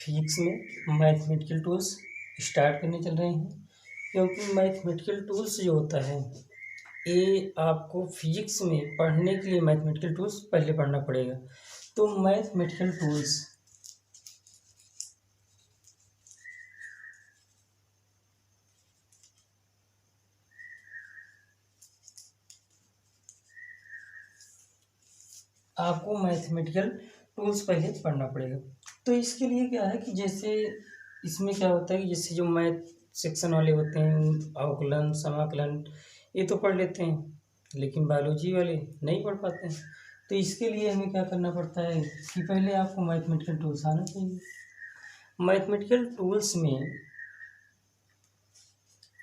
Physics में mathematical tools start करने चल रहे हैं, क्योंकि मैथमेटिकल टूल्स जो होता है ये आपको फिजिक्स में पढ़ने के लिए मैथमेटिकल टूल्स पहले पढ़ना पड़ेगा। तो मैथमेटिकल टूल्स आपको मैथमेटिकल टूल्स पहले पढ़ना पड़ेगा। तो इसके लिए क्या है कि जैसे इसमें क्या होता है कि जैसे जो मैथ सेक्शन वाले होते हैं, अवकलन, समाकलन, ये तो पढ़ लेते हैं, लेकिन बायोलॉजी वाले नहीं पढ़ पाते हैं। तो इसके लिए हमें क्या करना पड़ता है कि पहले आपको मैथमेटिकल टूल्स आना चाहिए। मैथमेटिकल टूल्स में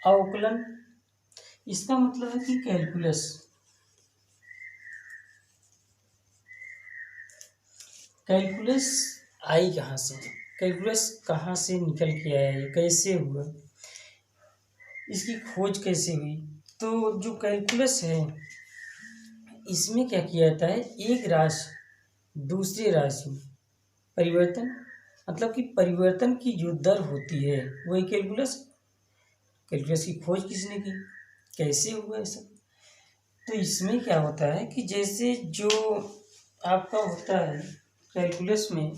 अवकलन, इसका मतलब है कि कैलकुलस। कैलकुलस आई कहाँ से, कैलकुलस कहाँ से निकल के आया, ये कैसे हुआ, इसकी खोज कैसे हुई। तो जो कैलकुलस है इसमें क्या किया जाता है, एक राशि दूसरे राशि में परिवर्तन, मतलब कि परिवर्तन की जो दर होती है वही कैलकुलस। कैलकुलस की खोज किसने की, कैसे हुआ ऐसा। तो इसमें क्या होता है कि जैसे जो आपका होता है कैलकुलस में,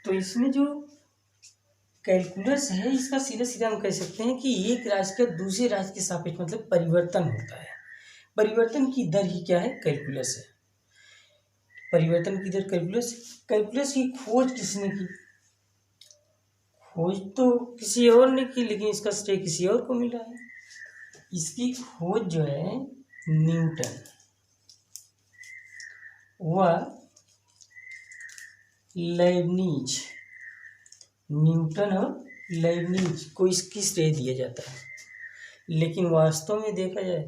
तो इसमें जो कैलकुलस है इसका सीधा सीधा हम कह सकते हैं कि एक राशि का दूसरे राशि के सापेक्ष मतलब परिवर्तन होता है। परिवर्तन की दर ही क्या है, कैलकुलस है। परिवर्तन की दर कैलकुलस। कैलकुलस की खोज किसने की, खोज तो किसी और ने की, लेकिन इसका श्रेय किसी और को मिला है। इसकी खोज जो है न्यूटन व लेibniz, न्यूटन और लेibniz को इसकी श्रेय दिया जाता है। लेकिन वास्तव में देखा जाए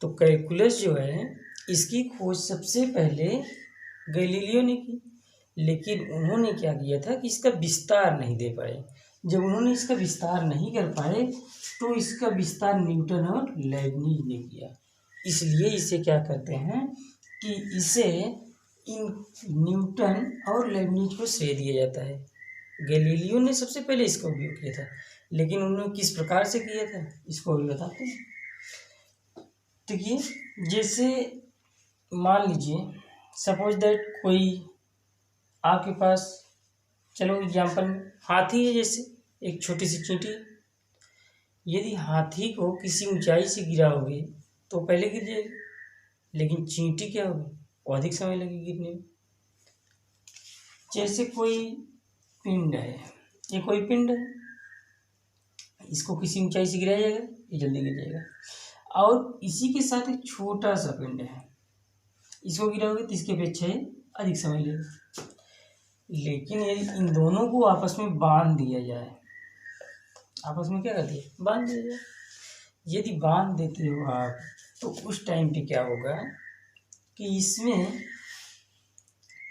तो कैलकुलस जो है इसकी खोज सबसे पहले गैलीलियो ने की, लेकिन उन्होंने क्या किया था कि इसका विस्तार नहीं दे पाए। जब उन्होंने इसका विस्तार नहीं कर पाए तो इसका विस्तार न्यूटन और लेibniz ने किया। इसलिए इसे क्या करते हैं कि इसे इन न्यूटन और लेibniz को श्रेय दिया जाता है। गैलीलियो ने सबसे पहले इसका उपयोग किया था, लेकिन उन्होंने किस प्रकार से किया था इसको भी बताते हैं। देखिए, जैसे मान लीजिए सपोज दैट कोई आपके पास, चलो एग्जाम्पल में हाथी है, जैसे एक छोटी सी चींटी। यदि हाथी को किसी ऊंचाई से गिराओगे तो पहले गिर जाएगी, लेकिन चींटी क्या होगी, वो अधिक समय लगेगी गिरने में। जैसे कोई पिंड है, ये कोई पिंड है, इसको किसी ऊंचाई से गिराया जाएगा, ये जल्दी गिर जाएगा। और इसी के साथ एक छोटा सा पिंड है, इसको गिराओगे तो इसकी अपेक्षा अधिक समय लेगा। लेकिन यदि इन दोनों को आपस में बांध दिया जाए, आपस में क्या करती है, बांध दिया जाए। यदि बांध देते हो आप तो उस टाइम पे क्या होगा कि इसमें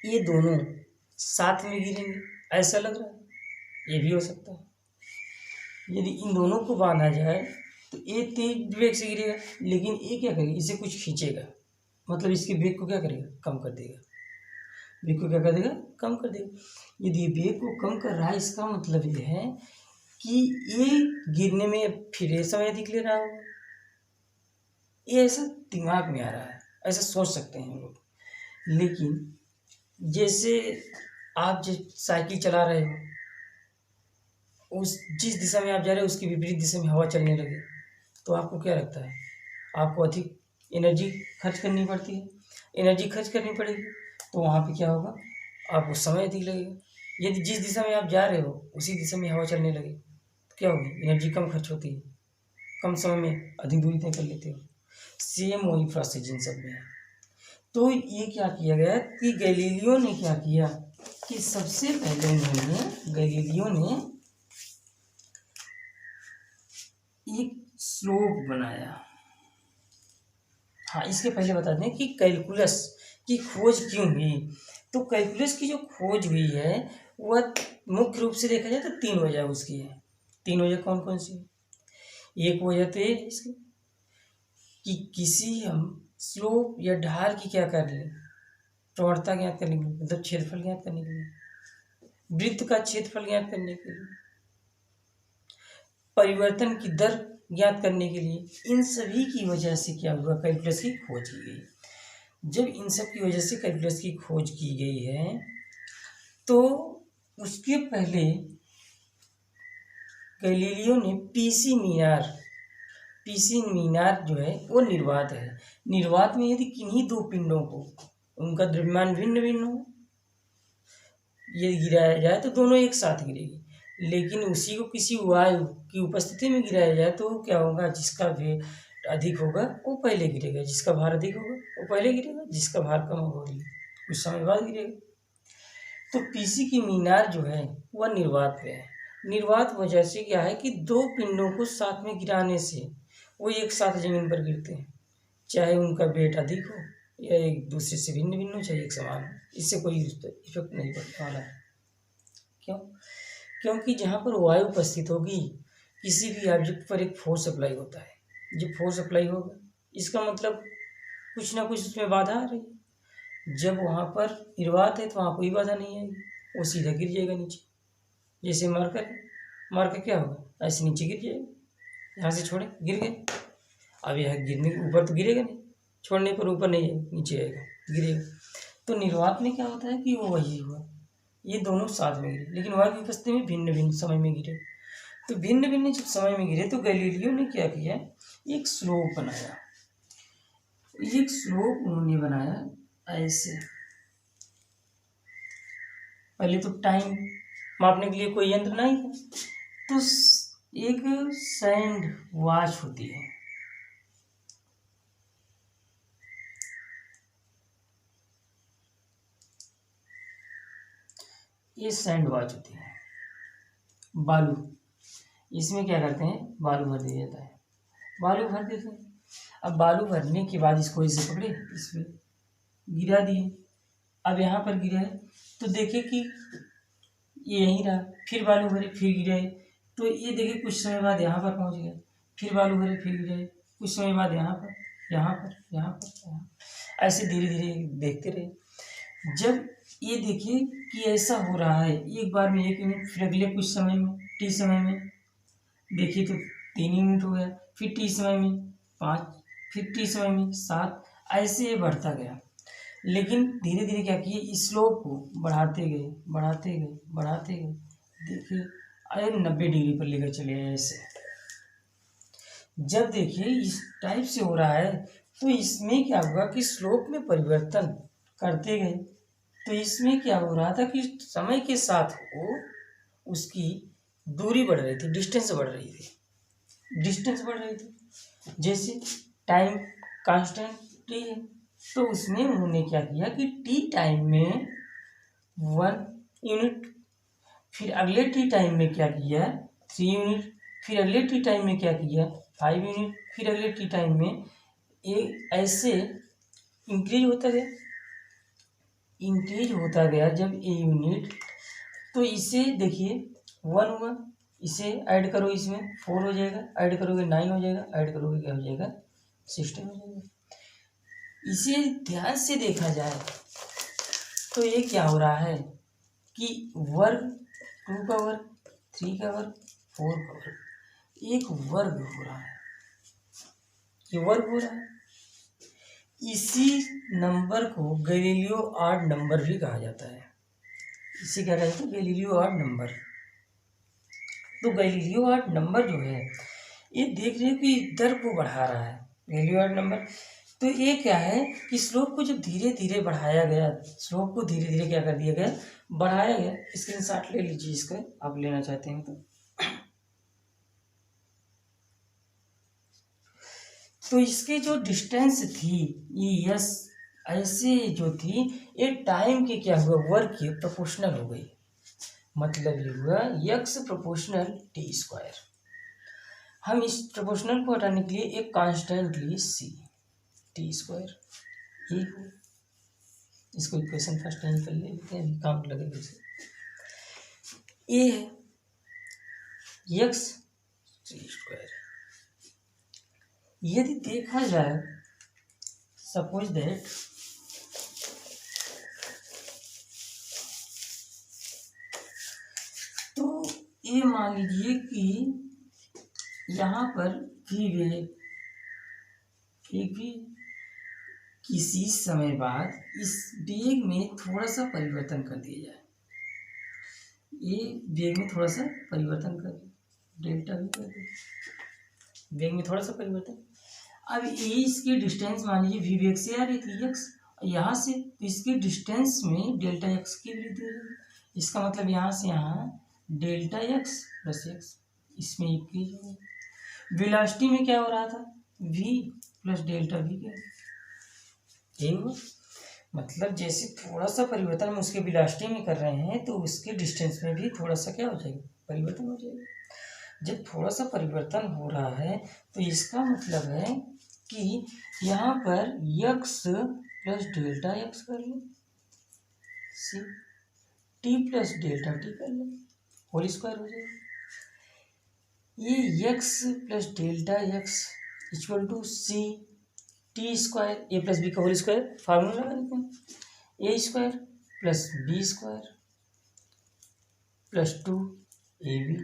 ये दोनों साथ में गिरेंगे, ऐसा लग रहा है, ये भी हो सकता है। यदि इन दोनों को बांधा जाए तो ये तेज वेग से गिरेगा, लेकिन ये क्या करेगा, इसे कुछ खींचेगा, मतलब इसके वेग को क्या करेगा, कम कर देगा। वेग को क्या कर देगा, कम कर देगा। यदि वेग को कम कर रहा है इसका मतलब ये है कि ये गिरने में फिर समय अधिक ले रहा होगा। ये ऐसा दिमाग में आ रहा है, ऐसा सोच सकते हैं हम लोग। लेकिन जैसे आप जिस साइकिल चला रहे हो, उस जिस दिशा में आप जा रहे हो उसकी विपरीत दिशा में हवा चलने लगे तो आपको क्या लगता है, आपको अधिक एनर्जी खर्च करनी पड़ती है। एनर्जी खर्च करनी पड़ेगी तो वहाँ पे क्या होगा, आपको समय अधिक लगेगा। यदि जिस दिशा में आप जा रहे हो उसी दिशा में हवा चलने लगे तो क्या होगी, एनर्जी कम खर्च होती है, कम समय में अधिक दूरी तय कर लेते हो। सेम वही प्रोसेस इन सब में है। तो ये क्या किया गया कि गैलीलियो ने क्या किया कि सबसे पहले उन्होंने, गैलीलियो ने एक स्लोप बनाया। हाँ, इसके पहले बता दें कि कैलकुलस की खोज क्यों हुई। तो कैलकुलस की जो खोज हुई है वह मुख्य रूप से देखा जाए तो 3 वजह उसकी है। 3 वजह कौन कौन सी है। एक वजह तो ये इसकी कि किसी हम स्लोप या ढाल की क्या कर लें, प्रवणता ज्ञात करने के लिए, मतलब क्षेत्रफल ज्ञात करने के लिए, वृत्त का क्षेत्रफल ज्ञात करने के लिए, परिवर्तन की दर ज्ञात करने के लिए, इन सभी की वजह से क्या हुआ, कैलकुलस की खोज की गई। जब इन सब की वजह से कैलकुलस की खोज की गई है तो उसके पहले गैलीलियो ने पीसी मीनार जो है वो निर्वात है। निर्वात में यदि किन्हीं दो पिंडों को उनका द्रव्यमान भिन्न भिन्न हो, यदि गिराया जाए तो दोनों एक साथ गिरेगी, लेकिन उसी को किसी वायु की उपस्थिति में गिराया जाए तो क्या होगा, जिसका वेग अधिक होगा वो पहले गिरेगा, जिसका भार अधिक होगा वो पहले गिरेगा, जिसका भार कम होगा कुछ समय बाद गिरेगा। तो पीसी की मीनार जो है वह निर्वात पे है। निर्वात वजह से क्या है कि दो पिंडों को साथ में गिराने से वो एक साथ जमीन पर गिरते हैं, चाहे उनका वेट अधिक हो या एक दूसरे से भिन्न भिन्न हो, चाहे एक समान हो, इससे कोई इफेक्ट नहीं पड़ने वाला है। क्यों? क्योंकि जहाँ पर वायु उपस्थित होगी किसी भी ऑब्जेक्ट पर एक फोर्स अप्लाई होता है। जब फोर्स अप्लाई होगा इसका मतलब कुछ ना कुछ उसमें बाधा आ रही है। जब वहाँ पर निर्वात है तो वहाँ कोई बाधा नहीं आएगी, वो सीधा गिर जाएगा नीचे। जैसे मार्कर क्या होगा, ऐसे नीचे गिर जाएगा, यहाँ से छोड़े गिर गए। अब यह गिरने के ऊपर तो गिरेगा नहीं, छोड़ने पर ऊपर नहीं जाएगा, नीचे आएगा, गिरेगा। तो निर्वात में क्या होता है कि वो वही हुआ, ये दोनों साथ में गिरे, लेकिन वायु की उपस्थिति में भिन्न भिन्न समय में गिरे। तो भिन्न भिन्न जब समय में गिरे तो गैलीलियो ने क्या किया, एक स्लोप बनाया। एक स्लोप उन्होंने बनाया ऐसे। पहले तो टाइम मापने के लिए कोई यंत्र नहीं था, तो एक सैंड वॉच होती है, ये सैंड वॉच होती है। बालू, इसमें क्या करते हैं, बालू भर दिया जाता है, बालू भर देते हैं। अब बालू भरने के बाद इसको इसे पकड़े, इसमें गिरा दिए। अब यहाँ पर गिरा है तो देखे कि ये यहीं रहा, फिर बालू भरे, फिर गिराए, तो ये देखे कुछ समय बाद यहाँ पर पहुँच गया, फिर बालू भरे, फिर गिराए, कुछ समय बाद यहाँ पर, यहाँ पर, यहाँ पर, यहाँ, ऐसे धीरे धीरे देखते रहे। जब ये देखिए कि ऐसा हो रहा है, एक बार में 1 यूनिट, फिर अगले कुछ समय में टी समय में देखिए तो 3 यूनिट हो गया, फिर टी समय में 5, फिर टी समय में 7, ऐसे ये बढ़ता गया। लेकिन धीरे धीरे क्या किए, स्लोप को बढ़ाते गए, बढ़ाते गए, बढ़ाते गए, देखिए अरे 90 डिग्री पर लेकर चले आए ऐसे। जब देखिए इस टाइप से हो रहा है तो इसमें क्या हुआ कि स्लोप में परिवर्तन करते गए, तो इसमें क्या हो रहा था कि समय के साथ वो उसकी दूरी बढ़ रही थी, डिस्टेंस बढ़ रही थी, डिस्टेंस बढ़ रही थी। जैसे टाइम कांस्टेंट टी है, तो उसमें उन्होंने क्या किया कि टी टाइम में 1 यूनिट, फिर अगले टी टाइम में क्या किया 3 यूनिट, फिर अगले टी टाइम में क्या किया 5 यूनिट, फिर अगले टी टाइम में एक ऐसे इंक्रीज होता गया, इंक्रीज होता गया। जब ए यूनिट, तो इसे देखिए 1 हुआ, इसे ऐड करो, इसमें 4 हो जाएगा, ऐड करोगे 9 हो जाएगा, ऐड करोगे क्या हो जाएगा 16 हो जाएगा। इसे ध्यान से देखा जाए तो ये क्या हो रहा है कि वर्ग 2 का वर्ग, 3 का वर्ग, 4 का वर्ग, एक वर्ग हो रहा है, ये वर्ग हो रहा है। इसी नंबर को गैलीलियो ऑड नंबर भी कहा जाता है। इसे क्या कहते हैं, गैलीलियो ऑड नंबर। तो गैलीलियो ऑड नंबर जो है ये देख रहे हो कि दर को बढ़ा रहा है, गैलीलियो ऑड नंबर। तो ये क्या है कि स्लोप को जब धीरे धीरे बढ़ाया गया, स्लोप को धीरे धीरे क्या कर दिया गया, बढ़ाया गया। स्क्रीनशॉट ले लीजिए इसका, आप लेना चाहते हैं तो इसकी जो डिस्टेंस थी ये यस ऐसे जो थी, ये टाइम के क्या हुआ, वर्क के प्रोपोर्शनल हो गई। मतलब ये हुआ यक्स प्रोपोर्शनल टी स्क्वायर। हम इस प्रोपोर्शनल को हटाने के लिए एक कांस्टेंट लिए सी टी स्क्वायर, ये हो। इसको इक्वेशन फर्स्ट टाइम कर लेते हैं, अभी काउंट लगेगा इसे। ये है यक्स टी स्क्वायर। यदि देखा जाए, सपोज दैट ये मान लीजिए कि यहाँ पर v वेग एक भी किसी समय बाद इस वेग में थोड़ा सा परिवर्तन कर दिया जाए, ये वेग में थोड़ा सा परिवर्तन कर डेल्टा भी कर दे, वेग में थोड़ा सा परिवर्तन। अब ये इसकी डिस्टेंस मान लीजिए v वेग से आ रही थी x, यहाँ से तो इसकी डिस्टेंस में डेल्टा x की वृद्धि हो रही है। इसका मतलब यहाँ से यहाँ डेल्टा x प्लस x, इसमें इंक्रीज हो गया। वेलोसिटी में क्या हो रहा था, v प्लस डेल्टा v क्या यही हुआ। मतलब जैसे थोड़ा सा परिवर्तन हम उसके वेलोसिटी में कर रहे हैं तो उसके डिस्टेंस में भी थोड़ा सा क्या हो जाएगा, परिवर्तन हो जाएगा। जब थोड़ा सा परिवर्तन हो रहा है तो इसका मतलब है कि यहाँ पर x प्लस डेल्टा x कर लें, C T plus delta T कर लें, होल स्क्वायर हो जाएगा। ये x plus delta x equal to C T square A plus B का होल स्क्वायर, फार्मूला लगा लेते हैं, A square plus B square plus 2ab।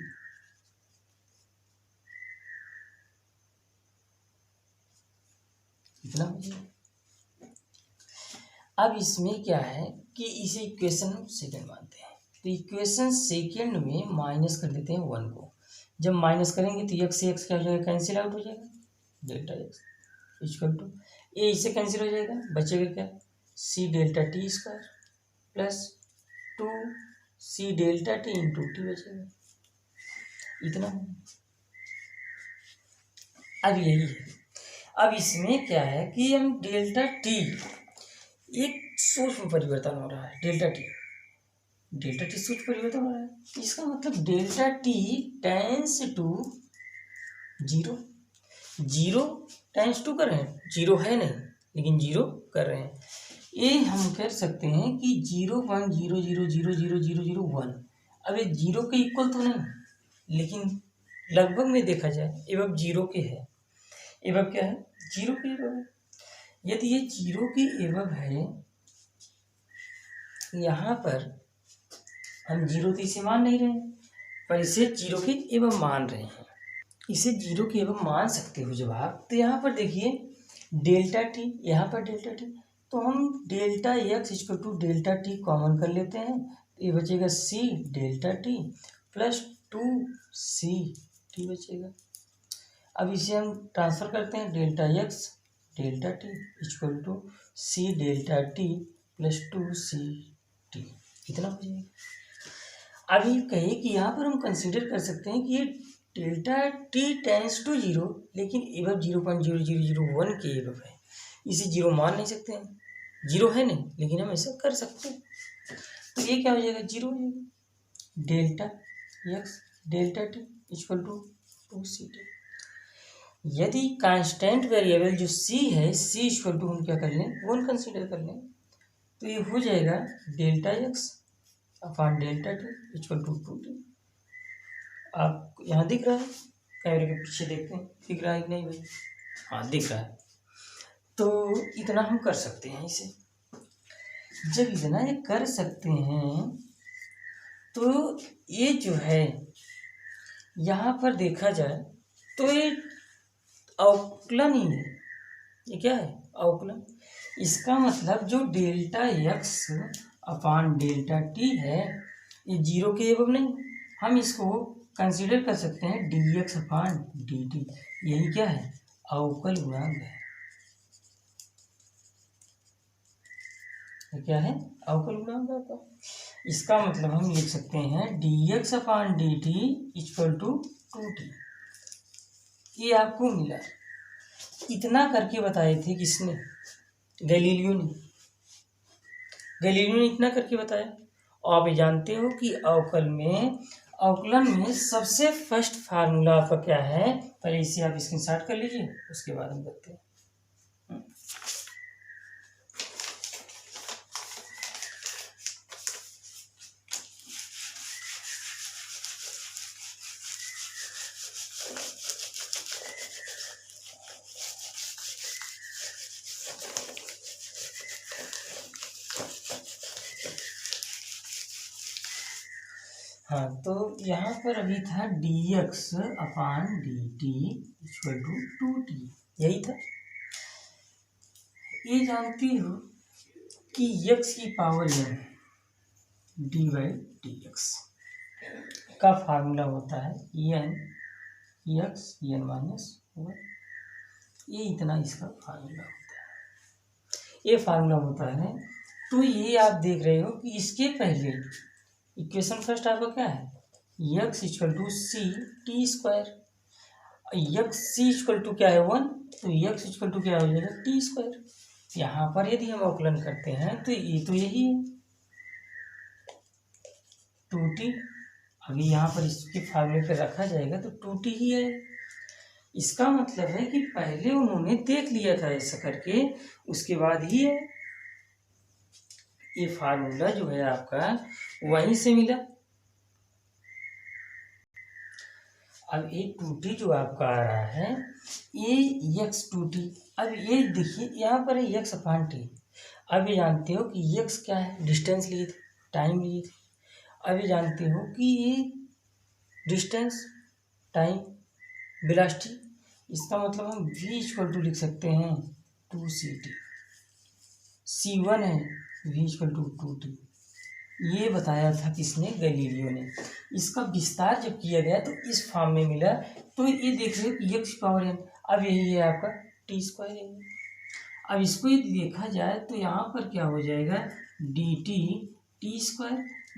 इतना हो जाएगा। अब इसमें क्या है कि इसे इक्वेशन हम सेकेंड मानते हैं, तो इक्वेशन सेकेंड में माइनस कर देते हैं 1 को। जब माइनस करेंगे तो x से x क्या हो जाएगा, कैंसिल आउट हो जाएगा, delta x equal to a इससे कैंसिल हो जाएगा, बचेगा क्या, C delta T square plus 2 C delta T into T बचेगा। इतना अब यही है। अब इसमें क्या है कि हम डेल्टा टी एक सूक्ष्म परिवर्तन हो रहा है, डेल्टा टी सूक्ष्म परिवर्तन हो रहा है, इसका मतलब delta T tends to zero, zero times 2 कर रहे हैं, जीरो है नहीं लेकिन जीरो कर रहे हैं। ये हम कर सकते हैं कि 0.00000001। अब ये जीरो के इक्वल तो नहीं लेकिन लगभग में देखा जाए एवं जीरो के है, एवं क्या है, जीरो के एवं है। यदि ये जीरो की एवं है, यहाँ पर हम जीरो तो इसे मान नहीं रहे हैं पर इसे जीरो के एवं मान रहे हैं, इसे जीरो के एवं मान सकते हो जब आप। तो यहाँ पर देखिए डेल्टा टी, यहाँ पर डेल्टा टी, तो हम delta X equal to delta T common कर लेते हैं, तो ये बचेगा C delta T plus 2 C T बचेगा। अब इसे हम ट्रांसफर करते हैं, delta X delta T equal to C delta T plus 2 C T, इतना हो जाएगा। अभी कहिए कि यहाँ पर हम कंसीडर कर सकते हैं कि ये delta T tends to zero, लेकिन एवं 0.0001 के एवं है, इसे जीरो मान नहीं सकते हैं, जीरो है नहीं लेकिन हम ऐसा कर सकते हैं। तो ये क्या हो जाएगा, जीरो हो जाएगा। Delta X delta T equal to 2 C T. यदि कांस्टेंट वेरिएबल जो सी है, सी इक्वल टू हम क्या कर लें, 1 कंसीडर कर लें, तो ये हो जाएगा delta X upon delta T equal to 2t। आप यहाँ दिख रहा है, कैमरे के पीछे देखते हैं दिख रहा है कि नहीं भाई, हाँ दिख रहा है। तो इतना हम कर सकते हैं इसे। जब इतना ये कर सकते हैं तो ये जो है यहाँ पर देखा जाए तो ये अवकलन ही है, ये क्या है, अवकलन। इसका मतलब जो delta X upon delta T है ये जीरो के एवं नहीं, हम इसको कंसीडर कर सकते हैं D X upon D T, यही क्या है, अवकल गुणांक है। क्या है, अवकल गुणांक आपका। इसका मतलब हम लिख सकते हैं D X upon D T equal to 2t। ये आपको मिला, इतना करके बताए थे किसने, गैलीलियो ने। गैलीलियो ने इतना करके बताया। और आप जानते हो कि अवकलन में सबसे फर्स्ट फार्मूला आपका क्या है, पहले इसे आप स्क्रीनशॉट कर लीजिए उसके बाद हम करते हैं। हाँ, तो यहाँ पर अभी था dx/dt इक्वल टू 2t, यही था। ये जानती हो कि x की पावर n d/dx का फार्मूला होता है n x n माइनस 1। ये इतना इसका फार्मूला होता है, ये फार्मूला होता है। तो ये आप देख रहे हो कि इसके पहले इक्वेशन फर्स्ट आपका क्या है, x equal to C T square, X C equal to क्या है 1, तो x इक्वल टू क्या हो जाएगा टी स्क्वायर। यहाँ पर यदि हम अवकलन करते हैं तो ये तो यही है 2t। अभी यहाँ पर इसके फार्मूले पे रखा जाएगा तो 2t ही है। इसका मतलब है कि पहले उन्होंने देख लिया था ऐसा करके, उसके बाद ही है ये फार्मूला जो है आपका वहीं से मिला। अब ये 2t जो आपका आ रहा है ये x 2t। अब ये देखिए यहाँ पर है x/t। अब ये जानते हो कि x क्या है, डिस्टेंस लिए थे, टाइम लिए थे। अब ये जानते हो कि ये डिस्टेंस, टाइम, वेलोसिटी, इसका मतलब हम v इक्वल टू लिख सकते हैं 2ct। c1 है, v इक्वल टू 2t। ये बताया था किसने, गैलीलियो ने। इसका विस्तार जब किया गया तो इस फॉर्म में मिला। तो ये देख रहे हो कि x पावर n, अब यही है आपका टी स्क्वायर। अब इसको यदि देखा जाए तो यहाँ पर क्या हो जाएगा dt टी स्क्वायर,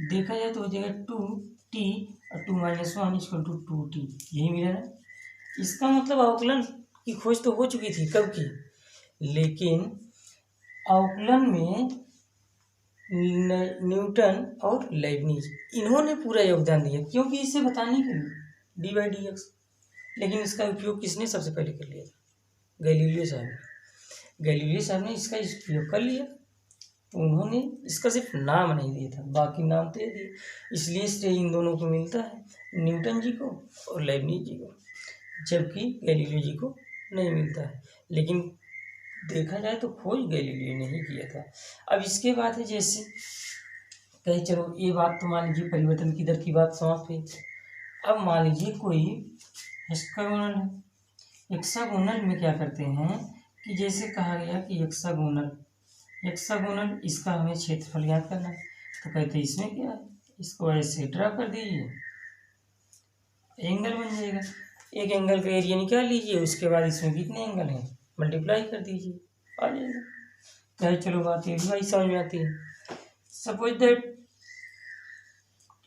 देखा जाए तो हो जाएगा 2t और 2 माइनस 1 इक्वल टू 2t, यही मिला ना। इसका मतलब अवकलन की खोज तो हो चुकी थी कब की, लेकिन अवकलन में न्यूटन और लेibniz इन्होंने पूरा योगदान दिया, क्योंकि इसे बताने के लिए d/dx। लेकिन इसका उपयोग किसने सबसे पहले कर लिया था, गैलीलियो साहब ने। गैलीलियो साहब ने इसका उपयोग कर लिया, तो उन्होंने इसका सिर्फ नाम नहीं दिया था, बाकी नाम दे दिए। इसलिए श्रेय इन दोनों को मिलता है, न्यूटन जी को और लेibniz जी को, जबकि गैलीलियो जी को नहीं मिलता है। लेकिन देखा जाए तो खोज गैलीलियो ने ही किया था। अब इसके बाद है जैसे कहे चलो ये बात तो मान लीजिए परिवर्तन की दर की बात समाप्त हुई। अब मान लीजिए कोई हेक्सागोनल है, हेक्सागोनल में क्या करते हैं कि जैसे कहा गया कि हेक्सागोनल इसका हमें क्षेत्रफल ज्ञात करना है, तो कहते हैं इसमें क्या है, इसको ऐसे ड्रा कर दीजिए, एंगल बन जाएगा। एक एंगल का एरिया निकाल लीजिए, उसके बाद इसमें कितने एंगल हैं मल्टीप्लाई कर दीजिए, आ जाएगा। चाहे चलो बात ये भी भाई समझ में आती है। सपोज दैट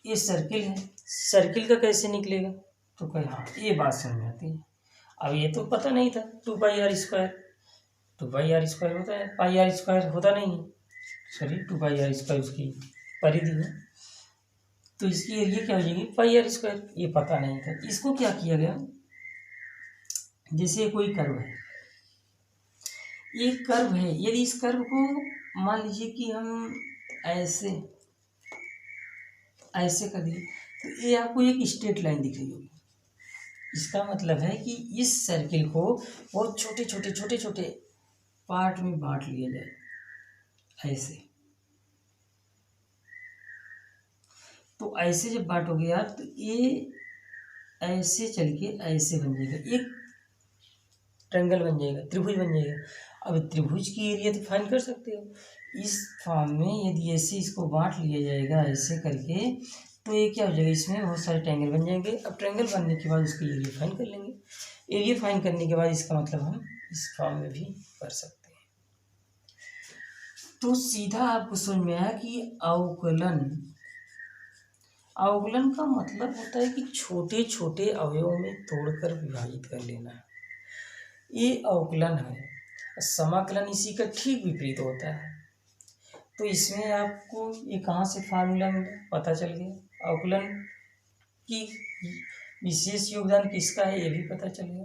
ये सर्किल है, सर्किल का कैसे निकलेगा, तो कहे हाँ ये बात समझ में आती है। अब ये तो पता नहीं था 2πr², 2πr² होता है, πr² होता नहीं है, सॉरी 2πr² उसकी परिधि है, तो इसकी एरिया क्या हो जाएगी πr²। ये पता नहीं था। इसको क्या किया गया, जैसे कोई कर्व है, ये कर्व है, यदि इस कर्व को मान लीजिए कि हम ऐसे ऐसे कर दिए तो ये आपको एक स्ट्रेट लाइन दिख रही होगी। इसका मतलब है कि इस सर्किल को बहुत छोटे छोटे छोटे छोटे पार्ट में बांट लिया जाए ऐसे। तो ऐसे जब बांटोगे आप तो ये ऐसे चल के ऐसे बन जाएगा, एक ट्रायंगल बन जाएगा, त्रिभुज बन जाएगा। अब त्रिभुज की एरिया तो फाइंड कर सकते हो। इस फॉर्म में यदि ऐसे इसको बांट लिया जाएगा ऐसे करके, तो ये क्या हो जाएगा, इसमें बहुत सारे ट्रायंगल बन जाएंगे। अब ट्रायंगल बनने के बाद उसकी एरिया फाइंड कर लेंगे। एरिया फाइंड करने के बाद इसका मतलब हम इस फॉर्म में भी कर सकते हैं। तो सीधा आपको समझ में आया कि अवकलन का मतलब होता है कि छोटे छोटे अवयवों में तोड़कर विभाजित कर लेना, ये अवकलन है। समाकलन इसी का ठीक विपरीत होता है। तो इसमें आपको ये कहाँ से फार्मूला मिला पता चल गया, अवकलन की विशेष योगदान किसका है ये भी पता चल गया।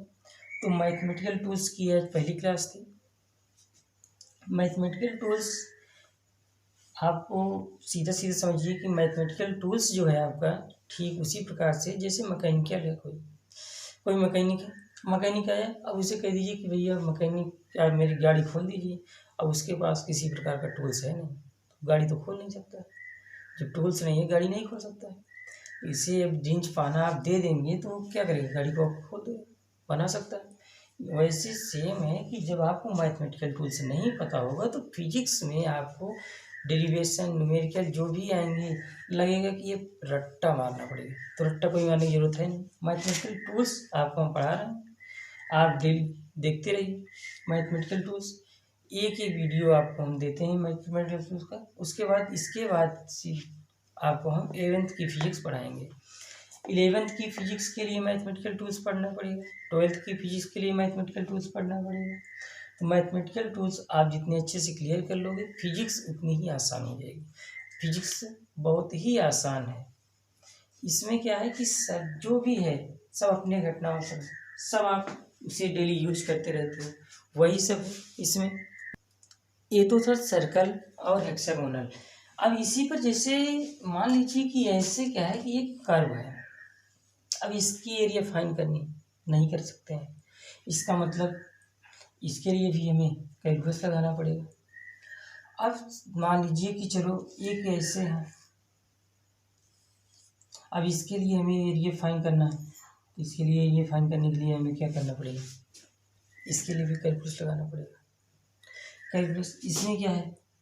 तो मैथमेटिकल टूल्स की आज पहली क्लास थी। मैथमेटिकल टूल्स आपको सीधा सीधा समझिए कि मैथमेटिकल टूल्स जो है आपका ठीक उसी प्रकार से जैसे मैकेनिकल है, कोई मैकेनिक है, मैकेनिक आया, अब उसे कह दीजिए कि भैया मैकेनिक आप मेरी गाड़ी खोल दीजिए। अब उसके पास किसी प्रकार का टूल्स है नहीं, तो गाड़ी तो खोल नहीं सकता है। जब टूल्स नहीं है गाड़ी नहीं खोल सकता है। इसे अब रिंच पाना आप दे देंगे तो क्या करेगा, गाड़ी को खोल देगा, बना सकता है। वैसे सेम है कि जब आपको मैथमेटिकल टूल्स नहीं पता होगा तो फिजिक्स में आपको डेरिवेशन न्यूमेरिकल जो भी आएंगे लगेगा कि ये रट्टा मारना पड़ेगा, तो रट्टा कोई मारने की जरूरत है नहीं। मैथमेटिकल टूल्स आपको हम पढ़ा रहे हैं, आप डेली देखते रहिए मैथमेटिकल टूल्स। एक ही वीडियो आपको हम देते हैं मैथमेटिकल टूल्स का, उसके बाद इसके बाद आपको हम 11th की फिजिक्स पढ़ाएंगे। 11th की फिजिक्स के लिए मैथमेटिकल टूल्स पढ़ना पड़ेगा, 12th की फिजिक्स के लिए मैथमेटिकल टूल्स पढ़ना पड़ेगा। तो मैथमेटिकल टूल्स आप जितने अच्छे से क्लियर कर लोगे फिजिक्स उतनी ही आसान हो जाएगी। फिजिक्स बहुत ही आसान है, इसमें क्या है कि सब जो भी है सब अपने घटनाओं से सब आप उसे डेली यूज करते रहते हो, वही सब है इसमें। ये तो था सर्कल और हेक्सागोनल। अब इसी पर जैसे मान लीजिए कि ऐसे क्या है कि एक कर्व है, अब इसकी एरिया फाइंड करनी नहीं कर सकते हैं, इसका मतलब इसके लिए भी हमें कैलकुलस लगाना पड़ेगा। अब मान लीजिए कि चलो एक ऐसे है, अब इसके लिए हमें एरिया फाइंड करना है, इसके लिए एरिया फाइंड करने के लिए हमें क्या करना पड़ेगा, इसके लिए भी कैलकुलस लगाना पड़ेगा। कैलकुलस इसमें क्या है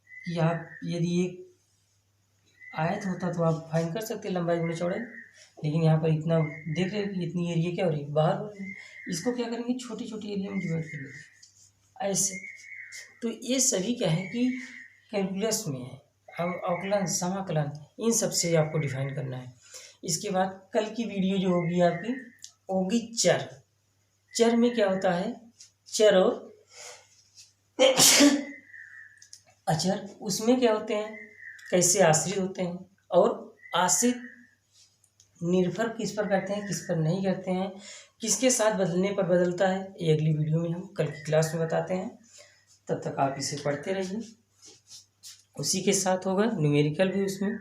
कि आप यदि एक आयत होता तो आप फाइंड कर सकते लंबाई गुणे चौड़ाई, लेकिन यहाँ पर इतना देख रहे हो कि इतनी एरिया क्या हो रही है, बाहर हो रही है। इसको क्या करेंगे, छोटी छोटी एरिया में डिवाइड कर लेंगे ऐसे। तो ये सभी क्या है कि कैलकुलस में है। अब अवकलन समाकलन इन सब से आपको डिफाइन करना है। इसके बाद कल की वीडियो जो होगी आपकी होगी चर। चर में क्या होता है, चर और अचर, उसमें क्या होते हैं, कैसे आश्रित होते हैं और आश्रित निर्भर किस पर करते हैं किस पर नहीं करते हैं, किसके साथ बदलने पर बदलता है, ये अगली वीडियो में हम कल की क्लास में बताते हैं। तब तक आप इसे पढ़ते रहिए। उसी के साथ होगा न्यूमेरिकल भी, उसमें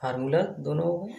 फार्मूला दोनों होगा।